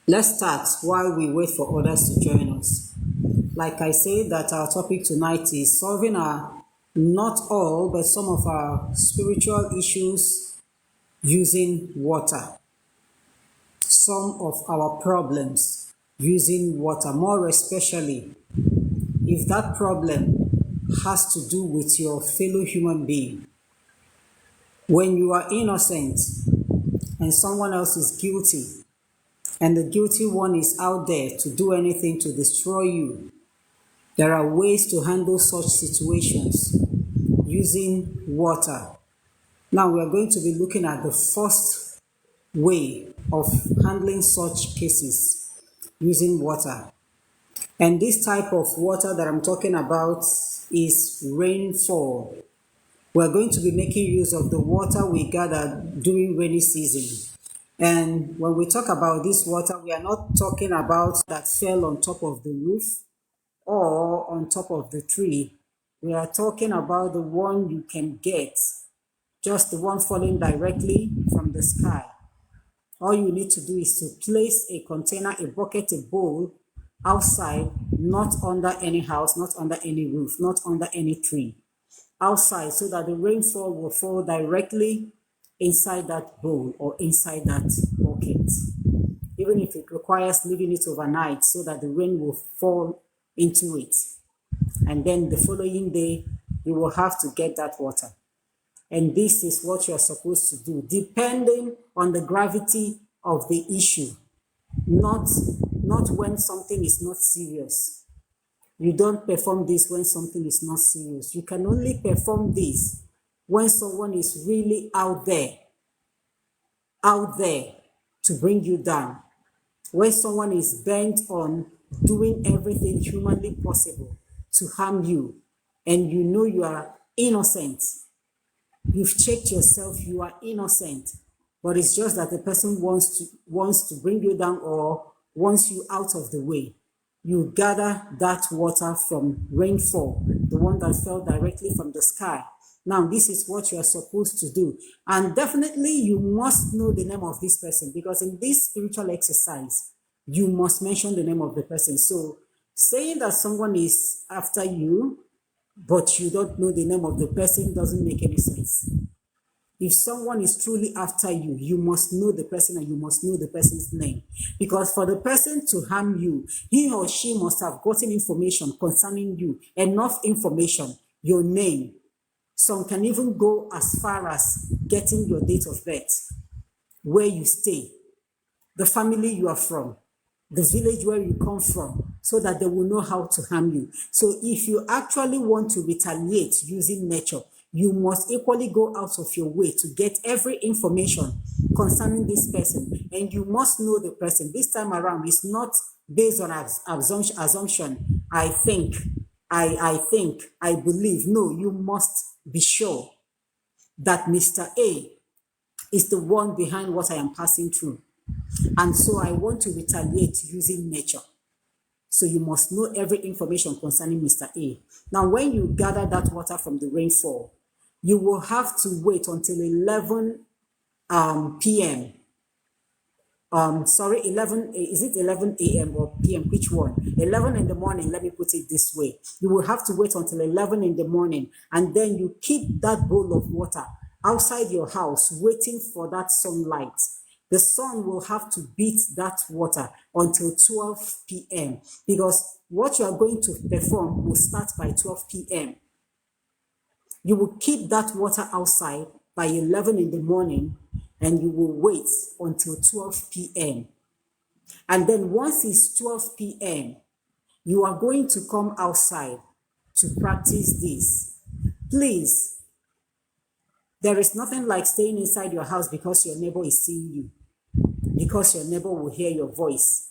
Let's start while we wait for others to join us. Like I said, that our topic tonight is solving our, not all, but some of our spiritual issues using water. Some of our problems using water, more especially if that problem has to do with your fellow human being. When you are innocent and someone else is guilty, and the guilty one is out there to do anything to destroy you, there are ways to handle such situations using water. Now we are going to be looking at the first way of handling such cases using water. And this type of water that I'm talking about is rainfall. We're going to be making use of the water we gather during rainy season. And when we talk about this water, we are not talking about that fell on top of the roof or on top of the tree. We are talking about the one you can get, just the one falling directly from the sky. All you need to do is to place a container, a bucket, a bowl outside, not under any house, not under any roof, not under any tree, outside, so that the rainfall will fall directly inside that bowl or inside that bucket. Even if it requires leaving it overnight so that the rain will fall into it. And then the following day, you will have to get that water. And this is what you're supposed to do, depending on the gravity of the issue, not when something is not serious. You don't perform this when something is not serious. You can only perform this when someone is really out there to bring you down. When someone is bent on doing everything humanly possible to harm you, and you know you are innocent. You've checked yourself, you are innocent, but it's just that the person wants to bring you down or wants you out of the way. You gather that water from rainfall, the one that fell directly from the sky. Now, this is what you are supposed to do. And definitely you must know the name of this person, because in this spiritual exercise, you must mention the name of the person. So saying that someone is after you, but you don't know the name of the person, doesn't make any sense. If someone is truly after you, you must know the person and you must know the person's name. Because for the person to harm you, he or she must have gotten information concerning you, enough information, your name. Some can even go as far as getting your date of birth, where you stay, the family you are from, the village where you come from, so that they will know how to harm you. So if you actually want to retaliate using nature, you must equally go out of your way to get every information concerning this person, and you must know the person. This time around, it's not based on assumption. I think, I believe. No, you must be sure that Mr. A is the one behind what I am passing through. And so I want to retaliate using nature. So you must know every information concerning Mr. A. Now, when you gather that water from the rainfall, you will have to wait until 11 p.m. 11, is it 11 a.m. or p.m.? Which one? 11 in the morning, let me put it this way. You will have to wait until 11 in the morning, and then you keep that bowl of water outside your house, waiting for that sunlight. The sun will have to beat that water until 12 p.m. because what you are going to perform will start by 12 p.m. You will keep that water outside by 11 in the morning, and you will wait until 12 p.m. And then once it's 12 p.m., you are going to come outside to practice this. Please, there is nothing like staying inside your house because your neighbor is seeing you, because your neighbor will hear your voice,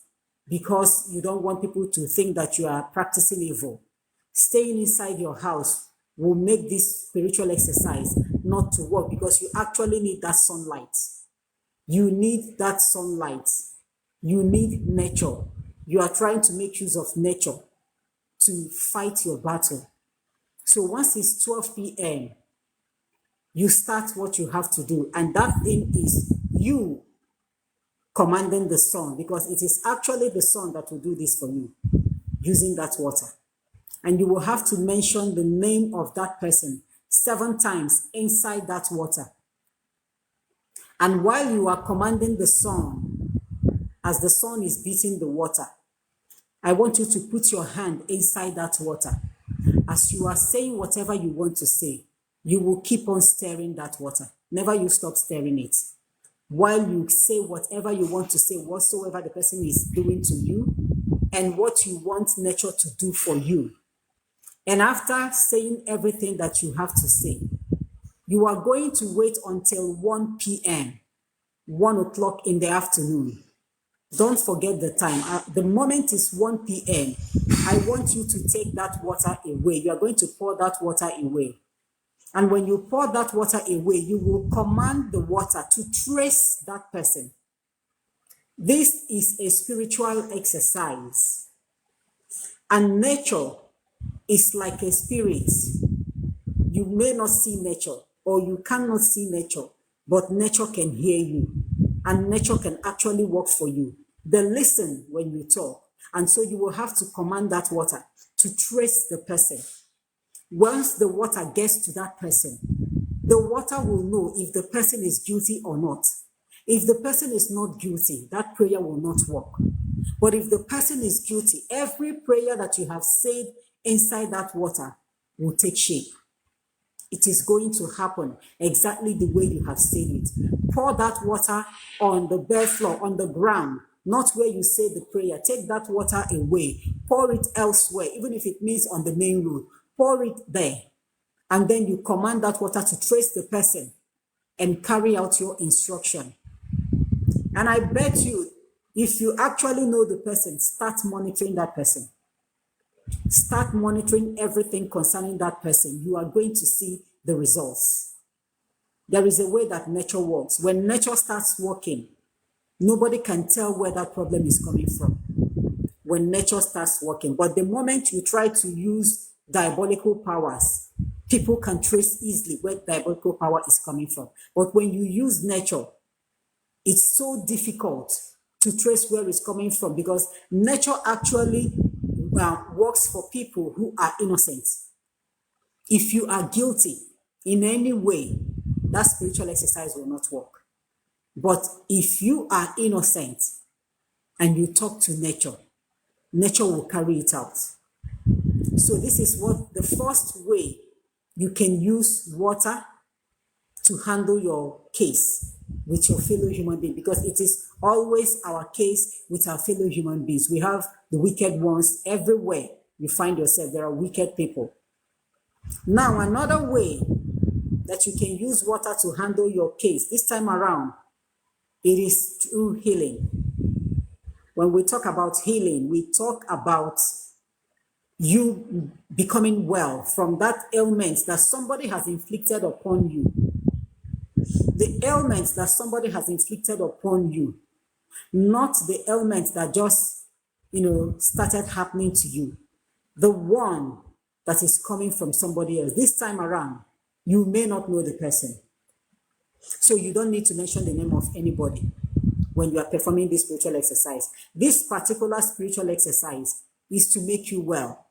because you don't want people to think that you are practicing evil. Staying inside your house will make this spiritual exercise not to work, because you actually need that sunlight. You need that sunlight. You need nature. You are trying to make use of nature to fight your battle. So once it's 12 p.m., you start what you have to do. And that thing is you commanding the sun, because it is actually the sun that will do this for you using that water. And you will have to mention the name of that person 7 times inside that water. And while you are commanding the sun, as the sun is beating the water, I want you to put your hand inside that water. As you are saying whatever you want to say, you will keep on stirring that water. Never you stop stirring it. While you say whatever you want to say, whatsoever the person is doing to you, and what you want nature to do for you. And after saying everything that you have to say, you are going to wait until 1 p.m., 1 o'clock in the afternoon. Don't forget the time. The moment is 1 p.m. I want you to take that water away. You are going to pour that water away. And when you pour that water away, you will command the water to trace that person. This is a spiritual exercise. And nature is like a spirit. You may not see nature, or you cannot see nature, but nature can hear you, and nature can actually work for you. They listen when you talk, and so you will have to command that water to trace the person. Once the water gets to that person, the water will know if the person is guilty or not. If the person is not guilty, that prayer will not work. But if the person is guilty, every prayer that you have said inside that water will take shape. It is going to happen exactly the way you have said it. Pour that water on the bare floor, on the ground, not where you say the prayer. Take that water away. Pour it elsewhere, even if it means on the main road. Pour it there. And then you command that water to trace the person and carry out your instruction. And I bet you, if you actually know the person, start monitoring that person. Start monitoring everything concerning that person. You are going to see the results. There is a way that nature works. When nature starts working, nobody can tell where that problem is coming from. When nature starts working. But the moment you try to use diabolical powers, people can trace easily where diabolical power is coming from. But when you use nature, it's so difficult to trace where it's coming from, because nature actually works for people who are innocent. If you are guilty in any way, that spiritual exercise will not work. But if you are innocent and you talk to nature, nature will carry it out. So this is what the first way you can use water to handle your case with your fellow human being, because it is always our case with our fellow human beings. We have the wicked ones everywhere. You find yourself, there are wicked people. Now, another way that you can use water to handle your case, this time around, it is through healing. When we talk about healing, we talk about you becoming well from that ailment that somebody has inflicted upon you. The ailments that somebody has inflicted upon you, not the ailments that just, started happening to you. The one that is coming from somebody else. This time around, you may not know the person. So you don't need to mention the name of anybody when you are performing this spiritual exercise. This particular spiritual exercise is to make you well,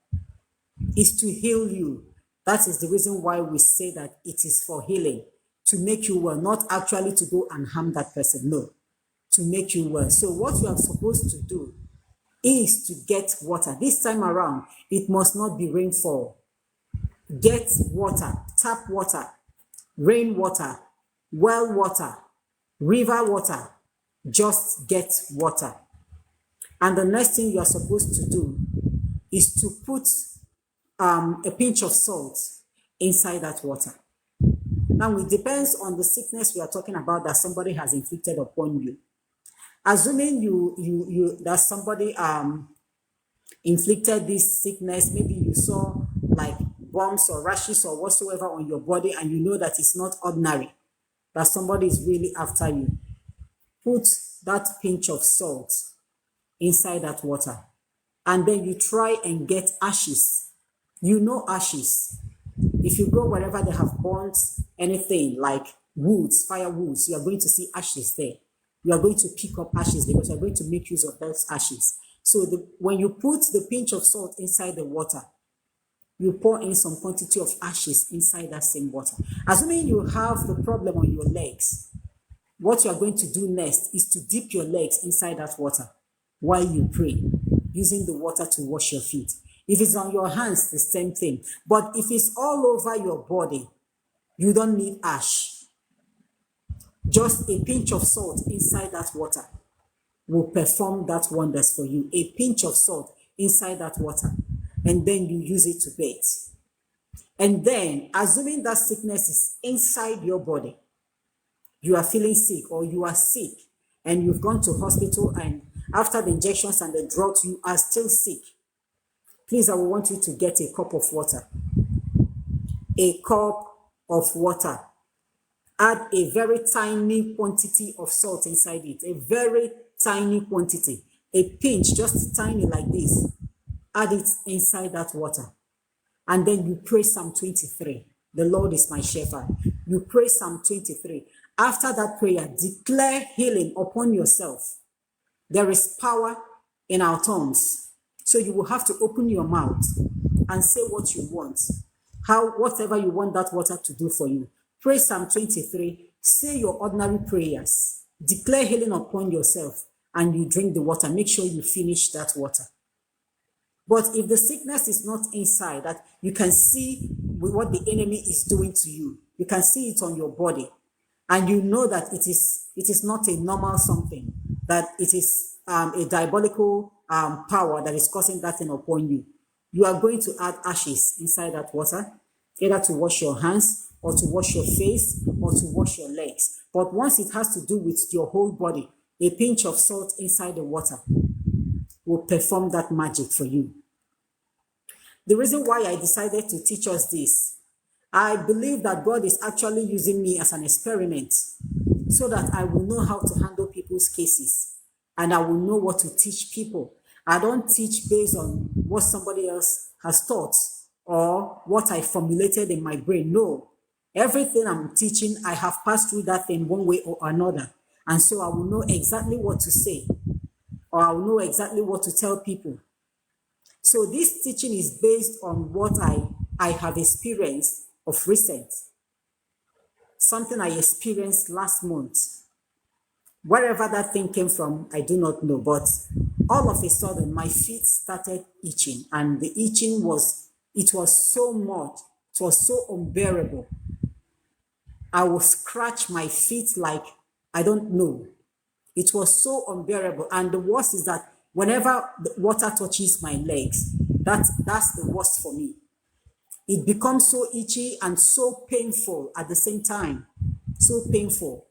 is to heal you. That is the reason why we say that it is for healing, to make you well, not actually to go and harm that person. No, to make you well. So what you are supposed to do is to get water. This time around, it must not be rainfall. Get water, tap water, rain water, well water, river water. Just get water. And the next thing you are supposed to do is to put a pinch of salt inside that water. Now, it depends on the sickness we are talking about that somebody has inflicted upon you. Assuming that somebody inflicted this sickness, maybe you saw like bumps or rashes or whatsoever on your body, and you know that it's not ordinary, that somebody is really after you. Put that pinch of salt inside that water, and then you try and get ashes. Ashes. If you go wherever they have burnt anything like woods, firewoods, you are going to see ashes there. you are going to pick up ashes because you're going to make use of those ashes. So when you put the pinch of salt inside the water, you pour in some quantity of ashes inside that same water. Assuming you have the problem on your legs, what you are going to do next is to dip your legs inside that water while you pray, using the water to wash your feet. If it's on your hands, the same thing. But if it's all over your body, you don't need ash. Just a pinch of salt inside that water will perform that wonders for you. A pinch of salt inside that water, and then you use it to bathe. And then, assuming that sickness is inside your body, you are feeling sick or you are sick and you've gone to hospital, and after the injections and the drugs, you are still sick. Please, I will want you to get a cup of water. A cup of water. Add a very tiny quantity of salt inside it. A very tiny quantity. A pinch, just tiny like this. Add it inside that water. And then you pray Psalm 23. The Lord is my shepherd. You pray Psalm 23. After that prayer, declare healing upon yourself. There is power in our tongues. So you will have to open your mouth and say what you want. Whatever you want that water to do for you. Pray Psalm 23. Say your ordinary prayers. Declare healing upon yourself. And you drink the water. Make sure you finish that water. But if the sickness is not inside, that you can see what the enemy is doing to you. You can see it on your body. And you know that it is not a normal something. That it is a diabolical power that is causing that thing upon you. You are going to add ashes inside that water, either to wash your hands or to wash your face or to wash your legs. But once it has to do with your whole body, a pinch of salt inside the water will perform that magic for you. The reason why I decided to teach us this, I believe that God is actually using me as an experiment so that I will know how to handle people's cases and I will know what to teach people. I don't teach based on what somebody else has taught or what I formulated in my brain. No, everything I'm teaching, I have passed through that thing one way or another. And so I will know exactly what to say, or I will know exactly what to tell people. So this teaching is based on what I have experienced of recent. Something I experienced last month. Wherever that thing came from, I do not know. But all of a sudden, my feet started itching. And the itching was so much. It was so unbearable. I would scratch my feet like, I don't know. It was so unbearable. And the worst is that whenever the water touches my legs, that's the worst for me. It becomes so itchy and so painful at the same time. So painful.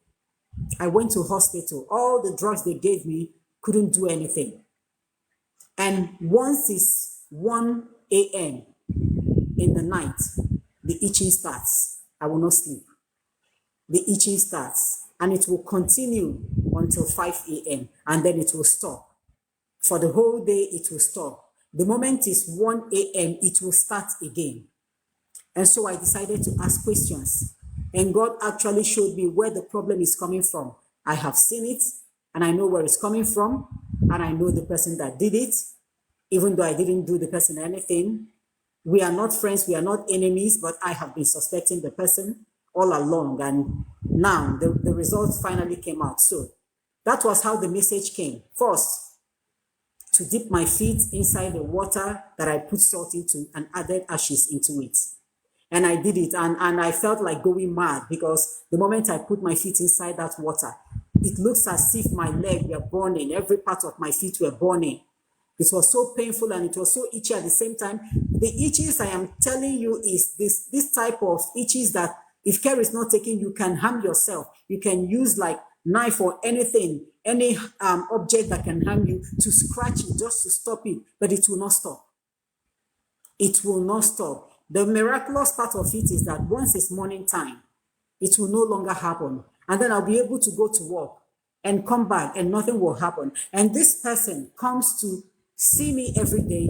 I went to hospital. All the drugs they gave me couldn't do anything. And once it's 1 a.m. in the night, the itching starts. I will not sleep. The itching starts. And it will continue until 5 a.m. and then it will stop. For the whole day, it will stop. The moment it's 1 a.m., it will start again. And so I decided to ask questions. And God actually showed me where the problem is coming from. I have seen it, and I know where it's coming from, and I know the person that did it, even though I didn't do the person anything. We are not friends, we are not enemies, but I have been suspecting the person all along, and now the results finally came out. So that was how the message came. First, to dip my feet inside the water that I put salt into and added ashes into it. And I did it, and I felt like going mad because the moment I put my feet inside that water, it looks as if my legs were burning. Every part of my feet were burning. It was so painful and it was so itchy at the same time. The itches I am telling you is this type of itches that if care is not taken, you can harm yourself. You can use like knife or anything, any object that can harm you to scratch it just to stop it, but it will not stop. It will not stop. The miraculous part of it is that once it's morning time, it will no longer happen. And then I'll be able to go to work and come back and nothing will happen. And this person comes to see me every day,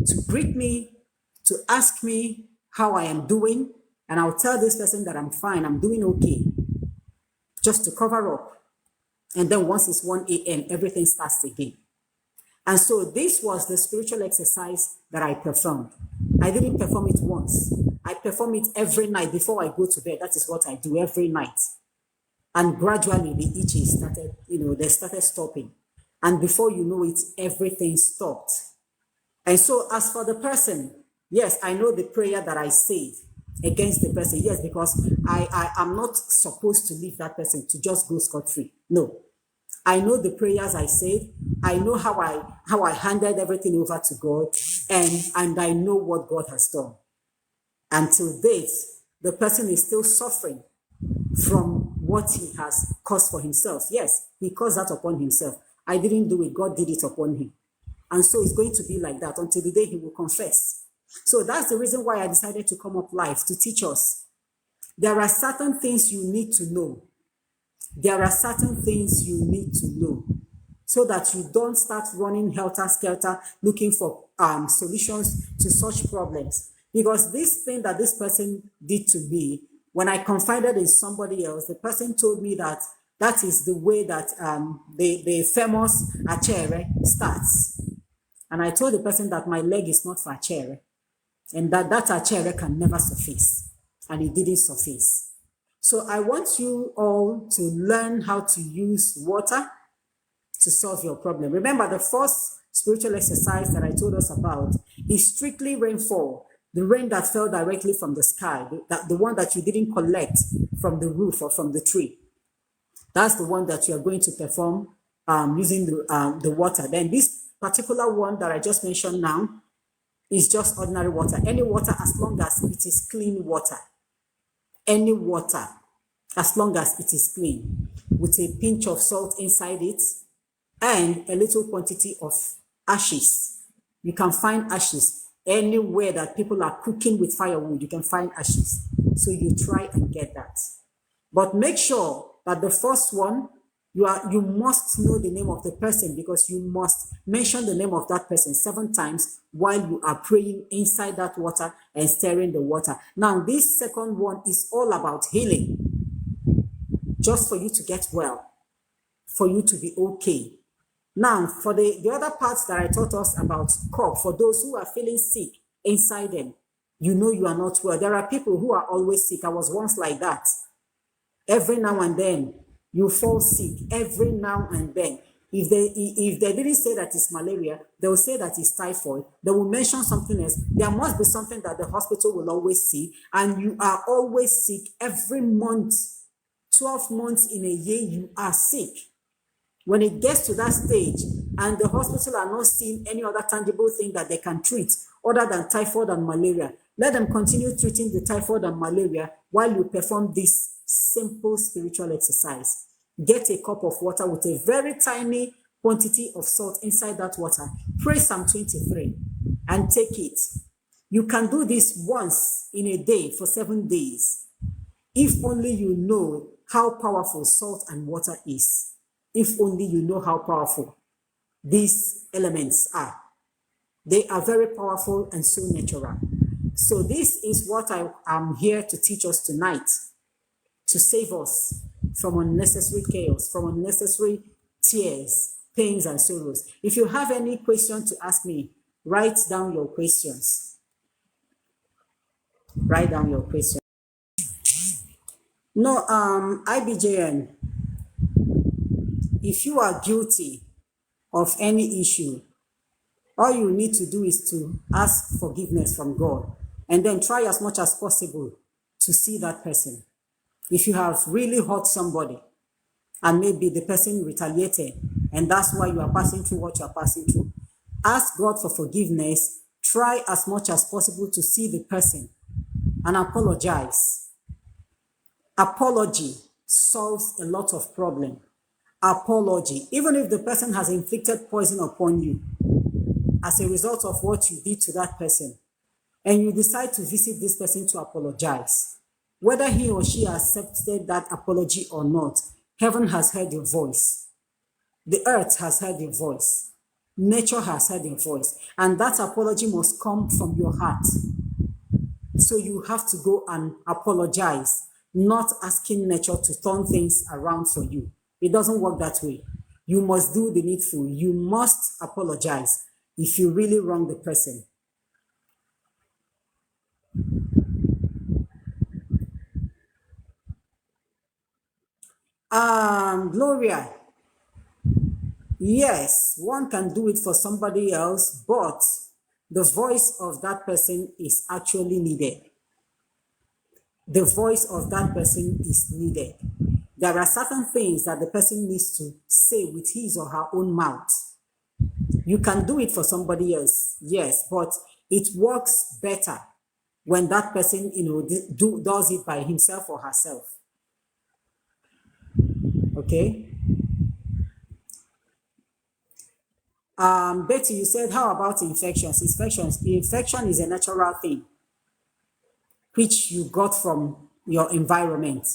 to greet me, to ask me how I am doing. And I'll tell this person that I'm fine, I'm doing okay, just to cover up. And then once it's 1 a.m., everything starts again. And so this was the spiritual exercise that I performed. I didn't perform it once. I perform it every night before I go to bed. That is what I do every night. And gradually the itches started, they started stopping. And before you know it, everything stopped. And so as for the person, yes, I know the prayer that I said against the person. Yes, because I am not supposed to leave that person to just go scot-free. No. I know the prayers I said. I know how I handed everything over to God, and I know what God has done. Until date, the person is still suffering from what he has caused for himself. Yes, he caused that upon himself. I didn't do it. God did it upon him. And so it's going to be like that until the day he will confess. So that's the reason why I decided to come up live to teach us. There are certain things you need to know. There are certain things you need to know so that you don't start running helter-skelter looking for solutions to such problems. Because this thing that this person did to me, when I confided in somebody else, the person told me that that is the way that the famous achere starts. And I told the person that my leg is not for achere, and that achere can never surface. And it didn't surface. So I want you all to learn how to use water to solve your problem. Remember, the first spiritual exercise that I told us about is strictly rainfall, the rain that fell directly from the sky, the one that you didn't collect from the roof or from the tree. That's the one that you are going to perform using the water. Then this particular one that I just mentioned now is just ordinary water. Any water as long as it is clean water. Any water, as long as it is clean, with a pinch of salt inside it and a little quantity of ashes. You can find ashes anywhere that people are cooking with firewood. You can find ashes. So you try and get that. But make sure that the first one, you must know the name of the person, because you must mention the name of that person 7 times while you are praying inside that water and stirring the water. Now, this second one is all about healing, just for you to get well, for you to be okay. Now, for the other parts that I taught us about cough, for those who are feeling sick inside them, you know you are not well. There are people who are always sick. I was once like that. Every now and then, you fall sick every now and then. If they didn't say that it's malaria, they will say that it's typhoid. They will mention something else. There must be something that the hospital will always see, and you are always sick every month. 12 months in a year, you are sick. When it gets to that stage, and the hospital are not seeing any other tangible thing that they can treat other than typhoid and malaria, let them continue treating the typhoid and malaria while you perform this simple spiritual exercise. Get a cup of water with a very tiny quantity of salt inside that water. Pray Psalm 23 and take it. You can do this once in a day for 7 days. If only you know how powerful salt and water is. If only you know how powerful these elements are. They are very powerful and so natural. So this is what I am here to teach us tonight, to save us from unnecessary chaos, from unnecessary tears, pains, and sorrows. If you have any question to ask me, write down your questions. Write down your questions. No, IBJN, if you are guilty of any issue, all you need to do is to ask forgiveness from God, and then try as much as possible to see that person. If you have really hurt somebody, and maybe the person retaliated, and that's why you are passing through what you are passing through, ask God for forgiveness. Try as much as possible to see the person and apologize. Apology solves a lot of problem. Apology, even if the person has inflicted poison upon you as a result of what you did to that person, and you decide to visit this person to apologize, whether he or she accepted that apology or not, heaven has heard your voice. The earth has heard your voice. Nature has heard your voice. And that apology must come from your heart. So you have to go and apologize, not asking nature to turn things around for you. It doesn't work that way. You must do the needful. You must apologize if you really wrong the person. Gloria, yes, one can do it for somebody else, but the voice of that person is actually needed. The voice of that person is needed. There are certain things that the person needs to say with his or her own mouth. You can do it for somebody else, yes, but it works better when that person, does it by himself or herself. Okay. Betty, you said, how about infections? Infection is a natural thing which you got from your environment.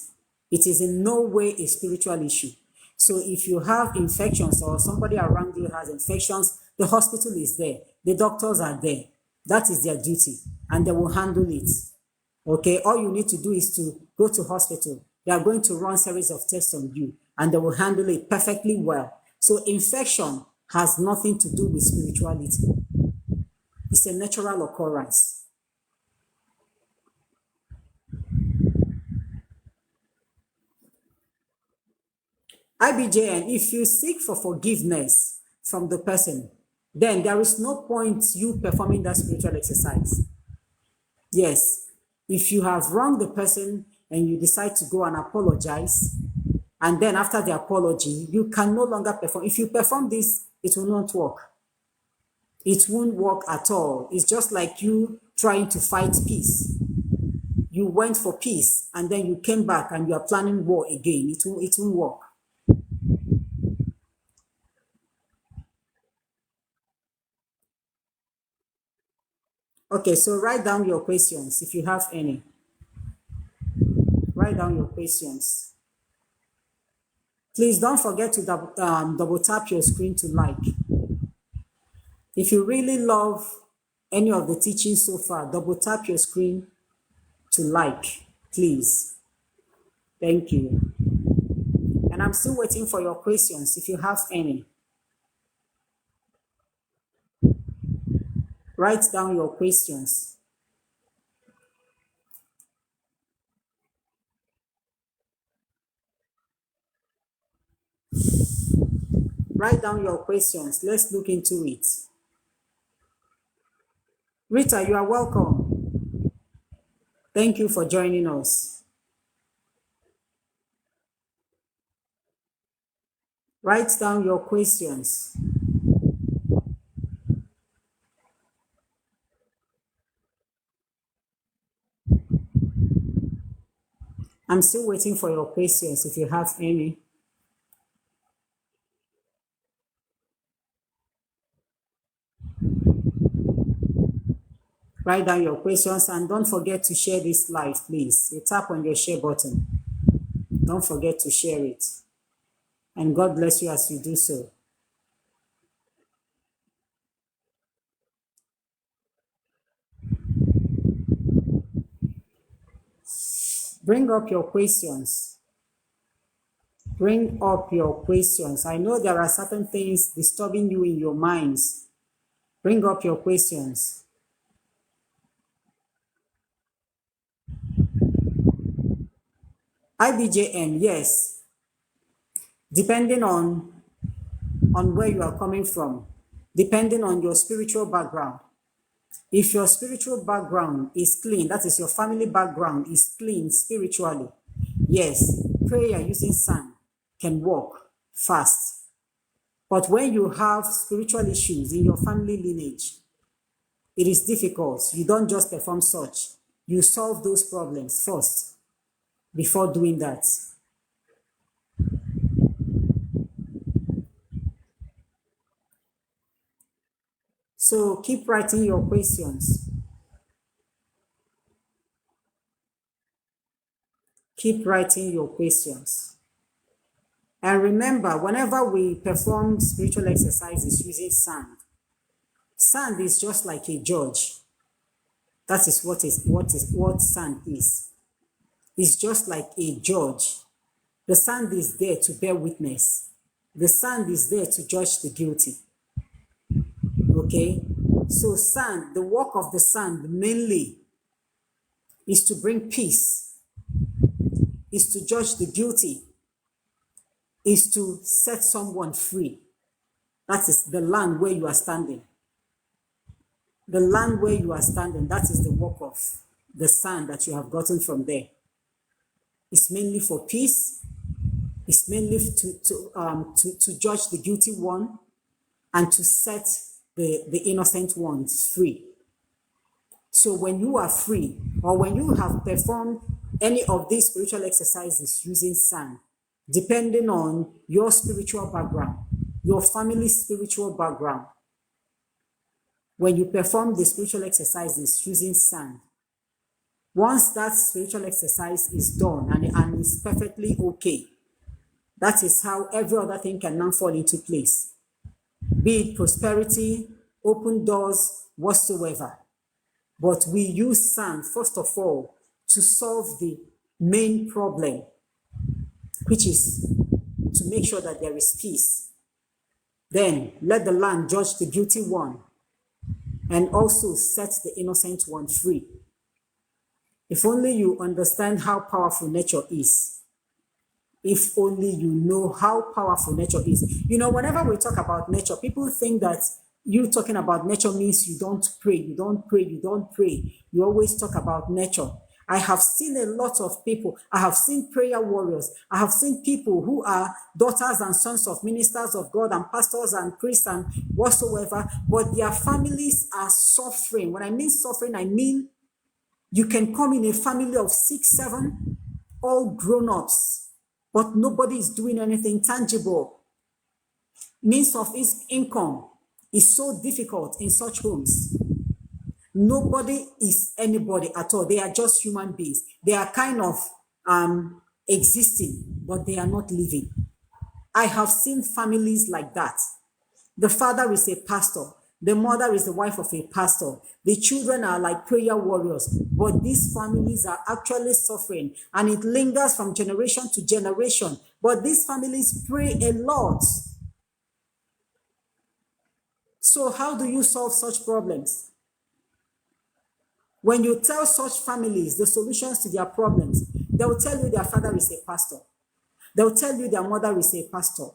It is in no way a spiritual issue. So if you have infections or somebody around you has infections, the hospital is there. The doctors are there. That is their duty, and they will handle it. Okay, all you need to do is to go to hospital. They are going to run series of tests on you, and they will handle it perfectly well. So infection has nothing to do with spirituality. It's a natural occurrence. IBJN, if you seek for forgiveness from the person, then there is no point you performing that spiritual exercise. Yes, if you have wronged the person and you decide to go and apologize, and then after the apology, you can no longer perform. If you perform this, it will not work. It won't work at all. It's just like you trying to fight peace. You went for peace, and then you came back and you are planning war again. It won't work. Okay, so write down your questions if you have any. Write down your questions. Please don't forget to double tap your screen to like. If you really love any of the teachings so far, double tap your screen to like, please. Thank you. And I'm still waiting for your questions if you have any. Write down your questions. Write down your questions. Let's look into it. Rita, you are welcome. Thank you for joining us. Write down your questions. I'm still waiting for your questions if you have any. Write down your questions and don't forget to share this live, please. You tap on your share button. Don't forget to share it. And God bless you as you do so. Bring up your questions. Bring up your questions. I know there are certain things disturbing you in your minds. Bring up your questions. IBJN, yes. Depending on where you are coming from, depending on your spiritual background. If your spiritual background is clean, that is your family background is clean spiritually, yes, prayer using sand can work fast. But when you have spiritual issues in your family lineage, it is difficult. You don't just perform such. You solve those problems first before doing that. So keep writing your questions. Keep writing your questions. And remember, whenever we perform spiritual exercises using sand, sand is just like a judge. That is what sand is. It's just like a judge. The sand is there to bear witness. The sand is there to judge the guilty. Okay? So sand, the work of the sand mainly is to bring peace, is to judge the guilty, is to set someone free. That is the land where you are standing. The land where you are standing, that is the work of the sand that you have gotten from there. It's mainly for peace. It's mainly to judge the guilty one and to set the innocent ones free. So when you are free, or when you have performed any of these spiritual exercises using sand, depending on your spiritual background, your family's spiritual background, when you perform the spiritual exercises using sand, once that spiritual exercise is done and is perfectly okay, that is how every other thing can now fall into place. Be it prosperity, open doors, whatsoever. But we use sand, first of all, to solve the main problem, which is to make sure that there is peace. Then let the land judge the guilty one and also set the innocent one free. If only you understand how powerful nature is. If only you know how powerful nature is. You know, whenever we talk about nature, people think that you talking about nature means you don't pray, you don't pray, you don't pray. You always talk about nature. I have seen a lot of people. I have seen prayer warriors. I have seen people who are daughters and sons of ministers of God and pastors and priests and whatsoever, but their families are suffering. When I mean suffering, I mean you can come in a family of 6, 7, all grown-ups, but nobody is doing anything tangible. Means of his income is so difficult in such homes. Nobody is anybody at all. They are just human beings. They are kind of existing, but they are not living. I have seen families like that. The father is a pastor. The mother is the wife of a pastor. The children are like prayer warriors, but these families are actually suffering, and it lingers from generation to generation. But these families pray a lot. So how do you solve such problems? When you tell such families the solutions to their problems, they will tell you their father is a pastor. They will tell you their mother is a pastor.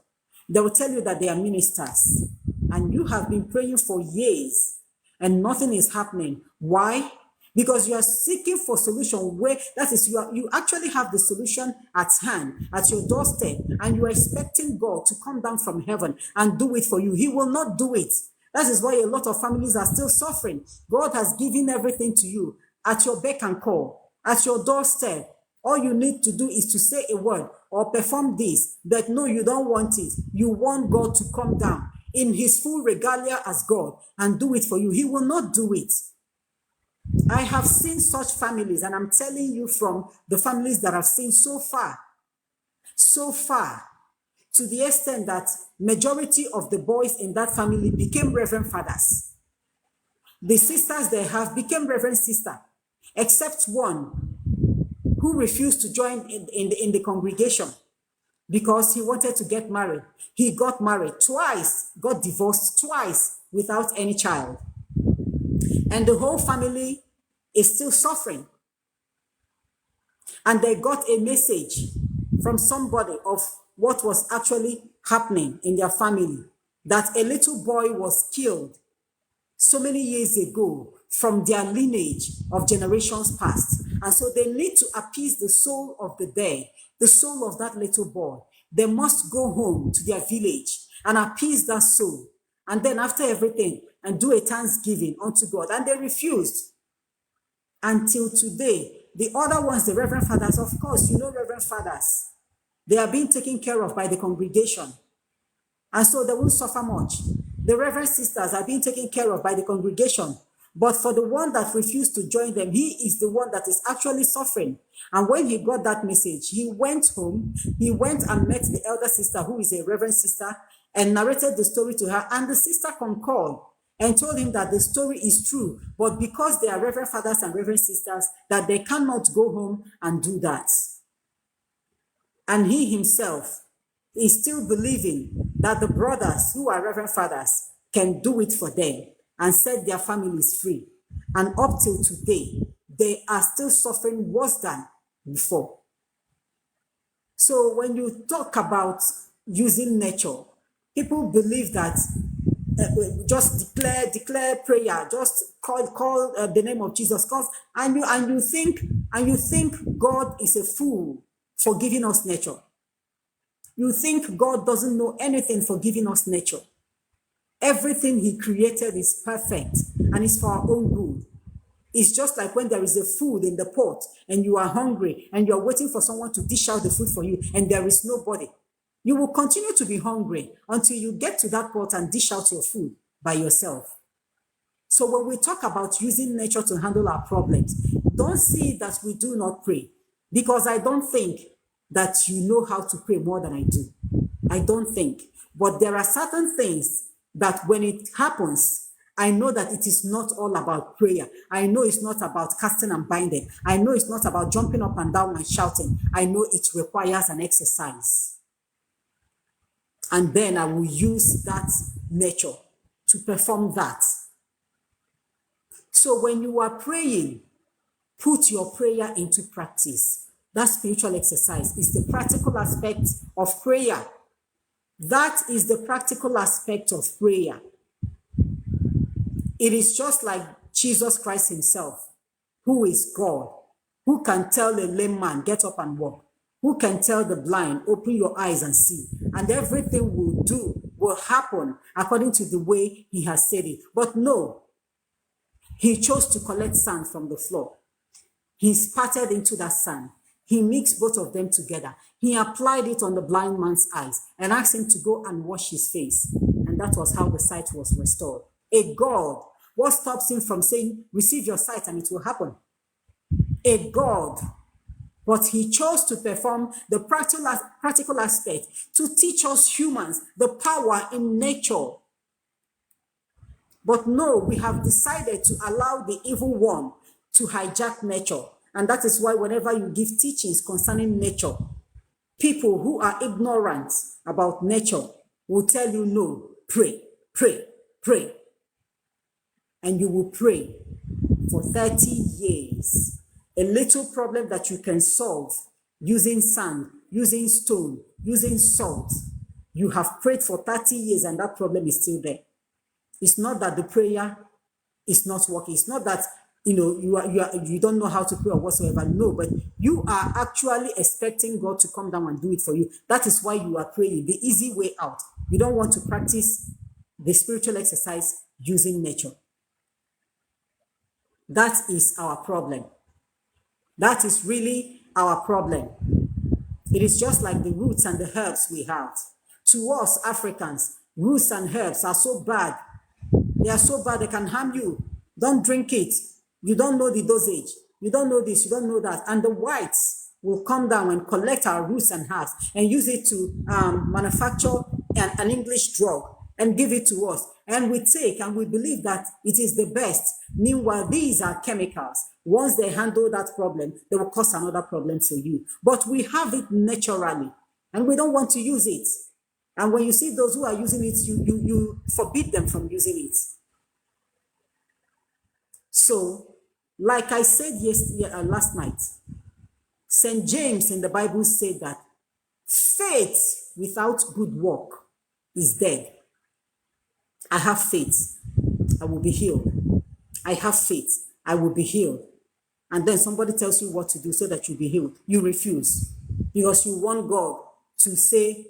They will tell you that they are ministers. And you have been praying for years and nothing is happening. Why? Because you are seeking for solution where, that is, you actually have the solution at hand, at your doorstep, and you are expecting God to come down from heaven and do it for you. He will not do it. That is why a lot of families are still suffering. God has given everything to you at your beck and call, at your doorstep. All you need to do is to say a word or perform this, but no, you don't want it. You want God to come down in his full regalia as God and do it for you. He will not do it. I have seen such families, and I'm telling you from the families that I've seen so far, to the extent that majority of the boys in that family became reverend fathers. The sisters they have became reverend sister, except one who refused to join in the congregation because he wanted to get married. He got married twice, got divorced twice without any child. And the whole family is still suffering. And they got a message from somebody of what was actually happening in their family, that a little boy was killed so many years ago from their lineage of generations past. And so they need to appease the soul of the dead, the soul of that little boy. They must go home to their village and appease that soul. And then after everything, and do a thanksgiving unto God. And they refused. Until today, the other ones, the reverend fathers, of course, you know reverend fathers, they are being taken care of by the congregation. And so they won't suffer much. The reverend sisters are being taken care of by the congregation. But for the one that refused to join them, he is the one that is actually suffering. And when he got that message, he went home, he went and met the elder sister, who is a reverend sister, and narrated the story to her. And the sister concurred and told him that the story is true, but because they are reverend fathers and reverend sisters, that they cannot go home and do that. and he himself is still believing that the brothers who are Reverend Fathers can do it for them and set their families free. And up till today, they are still suffering worse than before. So when you talk about using nature, people believe that just declare prayer, just call the name of Jesus, and you think God is a fool for giving us nature. You think God doesn't know anything for giving us nature. Everything he created is perfect and is for our own good. It's just like when there is a food in the pot and you are hungry and you're waiting for someone to dish out the food for you and there is nobody. You will continue to be hungry until you get to that pot and dish out your food by yourself. So when we talk about using nature to handle our problems, don't see that we do not pray, because I don't think that you know how to pray more than I do. I don't think. But there are certain things that when it happens, I know that it is not all about prayer. I know it's not about casting and binding. I know it's not about jumping up and down and shouting. I know it requires an exercise. And then I will use that nature to perform that. So when you are praying, put your prayer into practice. That spiritual exercise is the practical aspect of prayer. That is the practical aspect of prayer. It is just like Jesus Christ himself, who is God, who can tell a lame man, get up and walk, who can tell the blind, open your eyes and see, and everything will happen according to the way he has said it. But no, he chose to collect sand from the floor. He spat into that sand. He mixed both of them together. He applied it on the blind man's eyes and asked him to go and wash his face. And that was how the sight was restored. A God, what stops him from saying, receive your sight and it will happen? A God. But he chose to perform the practical aspect to teach us humans the power in nature. But no, we have decided to allow the evil one to hijack nature. And that is why whenever you give teachings concerning nature, people who are ignorant about nature will tell you, no, pray, pray, pray. And you will pray for 30 years. A little problem that you can solve using sand, using stone, using salt. You have prayed for 30 years and that problem is still there. It's not that the prayer is not working. It's not that you don't know how to pray or whatsoever. No, but you are actually expecting God to come down and do it for you. That is why you are praying the easy way out. You don't want to practice the spiritual exercise using nature. That is our problem. That is really our problem. It is just like the roots and the herbs we have. To us Africans, roots and herbs are so bad. They are so bad they can harm you. Don't drink it. You don't know the dosage. You don't know this, you don't know that. And the whites will come down and collect our roots and herbs and use it to manufacture an English drug and give it to us. And we take and we believe that it is the best. Meanwhile, these are chemicals. Once they handle that problem, they will cause another problem for you. But we have it naturally and we don't want to use it. And when you see those who are using it, you forbid them from using it. So, like I said last night, St. James in the Bible said that faith without good work is dead. I have faith, I will be healed. I have faith, I will be healed. And then somebody tells you what to do so that you'll be healed. You refuse because you want God to say,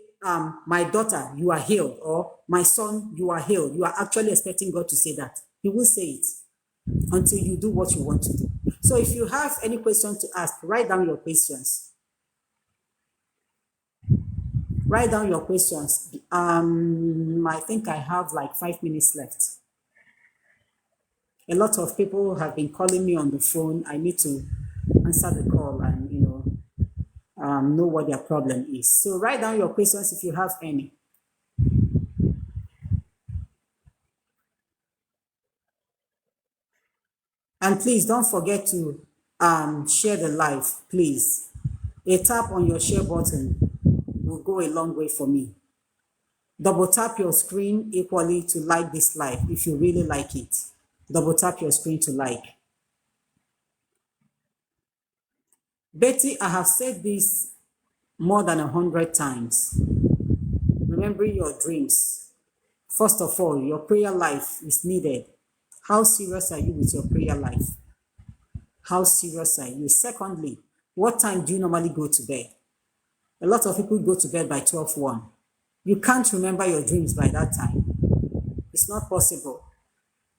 my daughter, you are healed, or my son, you are healed. You are actually expecting God to say that. He will say it until you do what you want to do. So if you have any question to ask, write down your questions. Write down your questions. I think I have like 5 minutes left. A lot of people have been calling me on the phone. I need to answer the call and, know what their problem is. So write down your questions if you have any. And please don't forget to share the live, please. A tap on your share button will go a long way for me. Double tap your screen equally to like this live if you really like it. Double tap your screen to like. Betty, I have said this more than 100 times. Remembering your dreams. First of all, your prayer life is needed. How serious are you with your prayer life? How serious are you? Secondly, what time do you normally go to bed? A lot of people go to bed by 12:1. You can't remember your dreams by that time. It's not possible.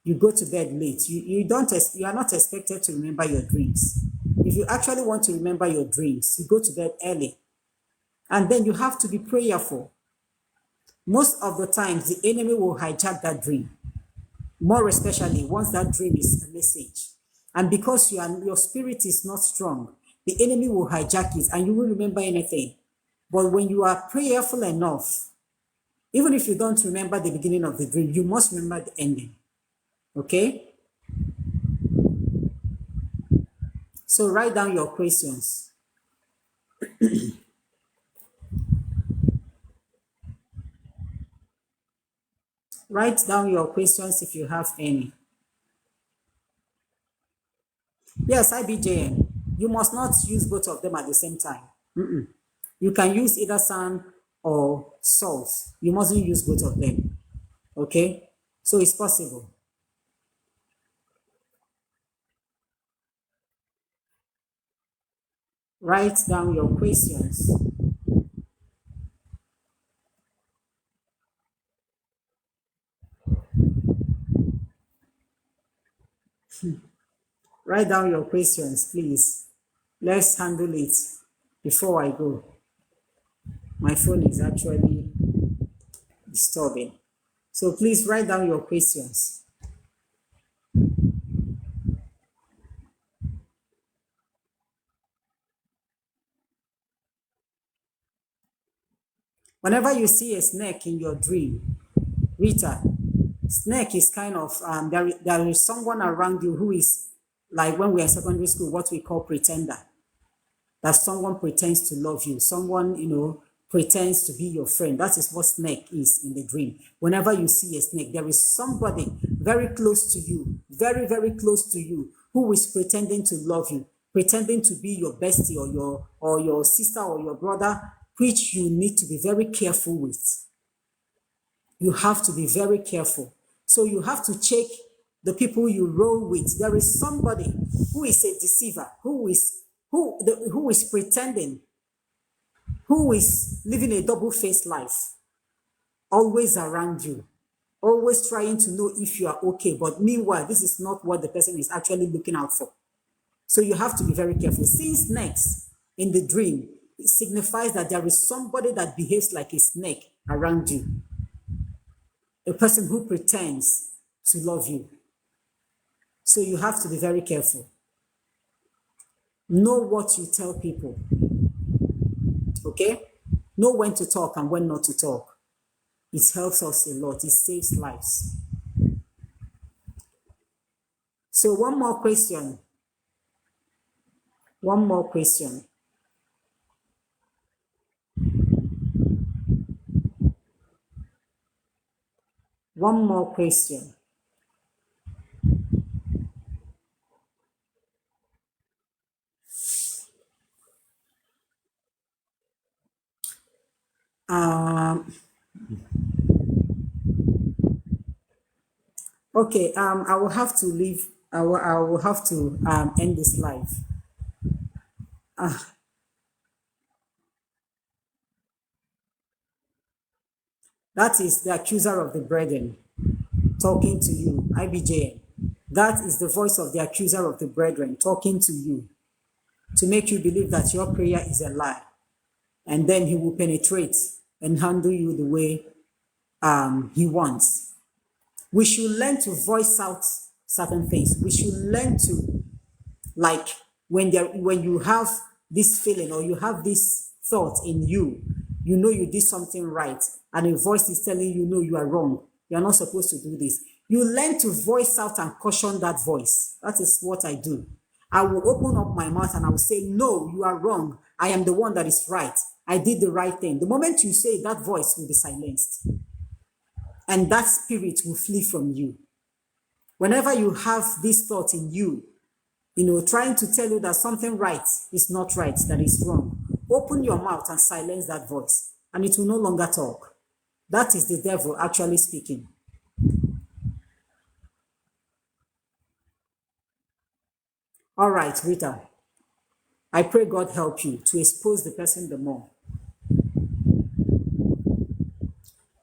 You go to bed late. You are not expected to remember your dreams. If you actually want to remember your dreams, you go to bed early. And then you have to be prayerful. Most of the times, the enemy will hijack that dream. More especially once that dream is a message. And because your spirit is not strong, the enemy will hijack it and you won't remember anything. But when you are prayerful enough, even if you don't remember the beginning of the dream, you must remember the ending. Okay? So write down your questions. Write down your questions if you have any. Yes, IBJM. You must not use both of them at the same time. You can use either sand or salt. You mustn't use both of them. Okay? So it's possible. Write down your questions. Write down your questions, please. Let's handle it before I go. My phone is actually disturbing. So please write down your questions. Whenever you see a snake in your dream, Rita, snake is kind of, there is someone around you who is, like when we are in secondary school, what we call pretender. That someone pretends to love you. Someone, pretends to be your friend. That is what snake is in the dream. Whenever you see a snake, there is somebody very close to you, very, very close to you, who is pretending to love you, pretending to be your bestie or your sister or your brother, which you need to be very careful with. You have to be very careful. So you have to check the people you roll with. There is somebody who is a deceiver, who is pretending, who is living a double-faced life, always around you, always trying to know if you are okay. But meanwhile, this is not what the person is actually looking out for. So you have to be very careful. Seeing snakes in the dream, it signifies that there is somebody that behaves like a snake around you. A person who pretends to love you. So you have to be very careful. Know what you tell people. Okay? Know when to talk and when not to talk. It helps us a lot. It saves lives. So one more question. One more question. One more question. Okay, I will have to leave. I will have to end this live. That is the accuser of the brethren talking to you, IBJN. That is the voice of the accuser of the brethren talking to you to make you believe that your prayer is a lie. And then he will penetrate and handle you the way he wants. We should learn to voice out certain things. We should learn to, like, when you have this feeling or you have this thought in you, you know you did something right, and a voice is telling you, no, you are wrong. You are not supposed to do this. You learn to voice out and caution that voice. That is what I do. I will open up my mouth and I will say, no, you are wrong. I am the one that is right. I did the right thing. The moment you say, that voice will be silenced. And that spirit will flee from you. Whenever you have this thought in you, trying to tell you that something right is not right, that is wrong, open your mouth and silence that voice, and it will no longer talk. That is the devil actually speaking. All right, Rita. I pray God help you to expose the person the more.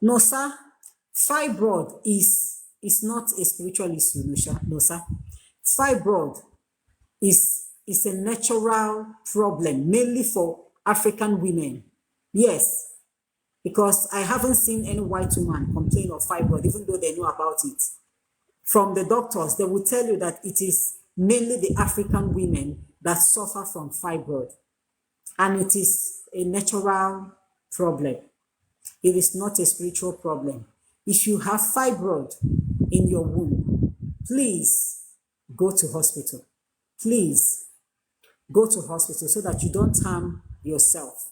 No, sir. Fibroid is not a spiritual issue, no, sir. Fibroid is a natural problem, mainly for African women. Yes, because I haven't seen any white woman complain of fibroid, even though they know about it. From the doctors, they will tell you that it is mainly the African women that suffer from fibroid, and it is a natural problem. It is not a spiritual problem. If you have fibroid in your womb, please go to hospital. Please go to hospital so that you don't harm yourself.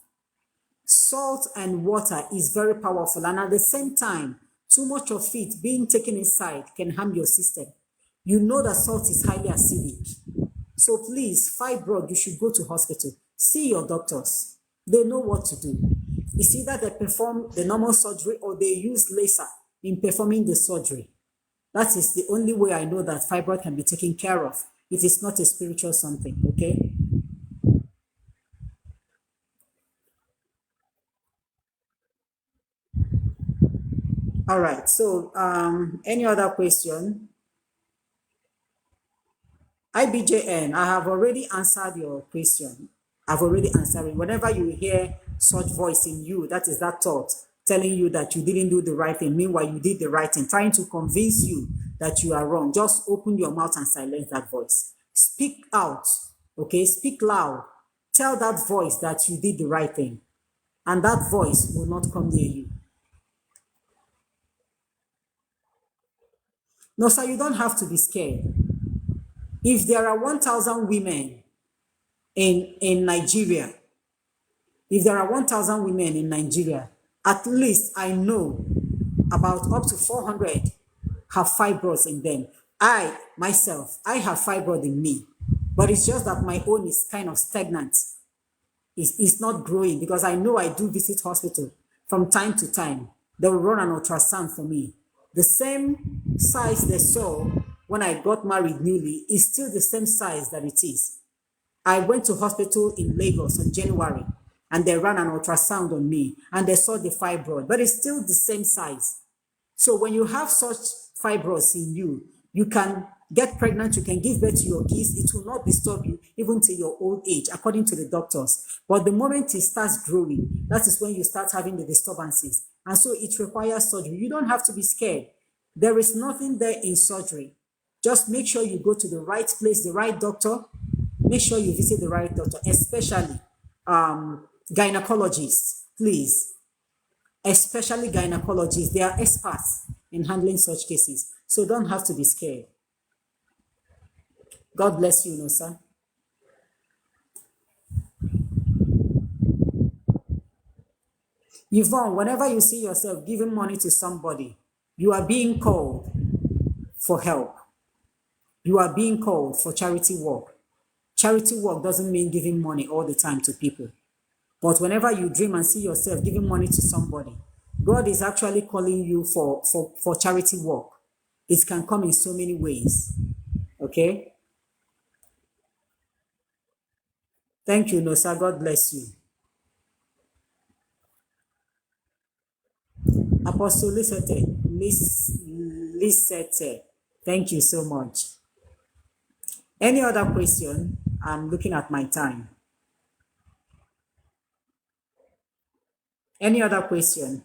Salt and water is very powerful, and at the same time, too much of it being taken inside can harm your system. You know that salt is highly acidic. So please, fibroid, you should go to hospital. See your doctors. They know what to do. It's either they perform the normal surgery or they use laser in performing the surgery. That is the only way I know that fibroid can be taken care of. It is not a spiritual something, okay? All right, so any other question? IBJN, I have already answered your question. I've already answered it. Whenever you hear such voice in you, that is that thought telling you that you didn't do the right thing. Meanwhile, you did the right thing, trying to convince you that you are wrong. Just open your mouth and silence that voice. Speak out, okay? Speak loud. Tell that voice that you did the right thing, and that voice will not come near you. No, sir, you don't have to be scared. If there are 1,000 women in Nigeria, at least I know about up to 400 have fibroids in them. I, myself, I have fibroid in me, but it's just that my own is kind of stagnant. It's not growing, because I know I do visit hospital from time to time. They will run an ultrasound for me. The same size they saw when I got married newly is still the same size that it is. I went to hospital in Lagos in January, and they ran an ultrasound on me, and they saw the fibroid, but it's still the same size. So when you have such fibroids in you, you can get pregnant, you can give birth to your kids, it will not disturb you even till your old age, according to the doctors. But the moment it starts growing, that is when you start having the disturbances. And so it requires surgery. You don't have to be scared. There is nothing there in surgery. Just make sure you go to the right place, the right doctor. Make sure you visit the right doctor, especially gynecologists, please. Especially gynecologists. They are experts in handling such cases. So don't have to be scared. God bless you, no, sir. Yvonne, whenever you see yourself giving money to somebody, you are being called for help. You are being called for charity work. Charity work doesn't mean giving money all the time to people. But whenever you dream and see yourself giving money to somebody, God is actually calling you for charity work. It can come in so many ways. Okay? Thank you, Nosa. God bless you. Apostle Lisette, thank you so much. Any other question? I'm looking at my time. Any other question?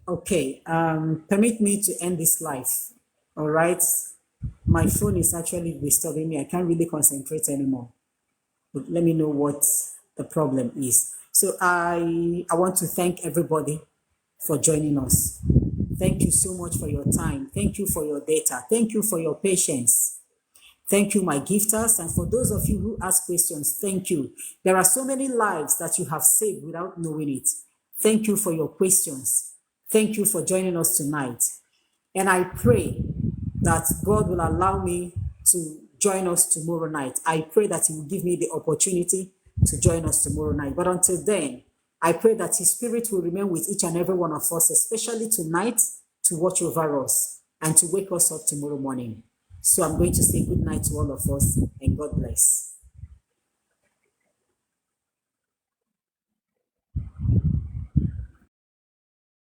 Okay, permit me to end this live. All right. My phone is actually disturbing me. I can't really concentrate anymore. But let me know what the problem is. So I want to thank everybody for joining us. Thank you so much for your time. Thank you for your data. Thank you for your patience. Thank you, my gifters. And for those of you who ask questions, thank you. There are so many lives that you have saved without knowing it. Thank you for your questions. Thank you for joining us tonight. And I pray that God will allow me to join us tomorrow night. I pray that He will give me the opportunity to join us tomorrow night. But until then, I pray that His Spirit will remain with each and every one of us, especially tonight, to watch over us and to wake us up tomorrow morning. So I'm going to say good night to all of us, and God bless.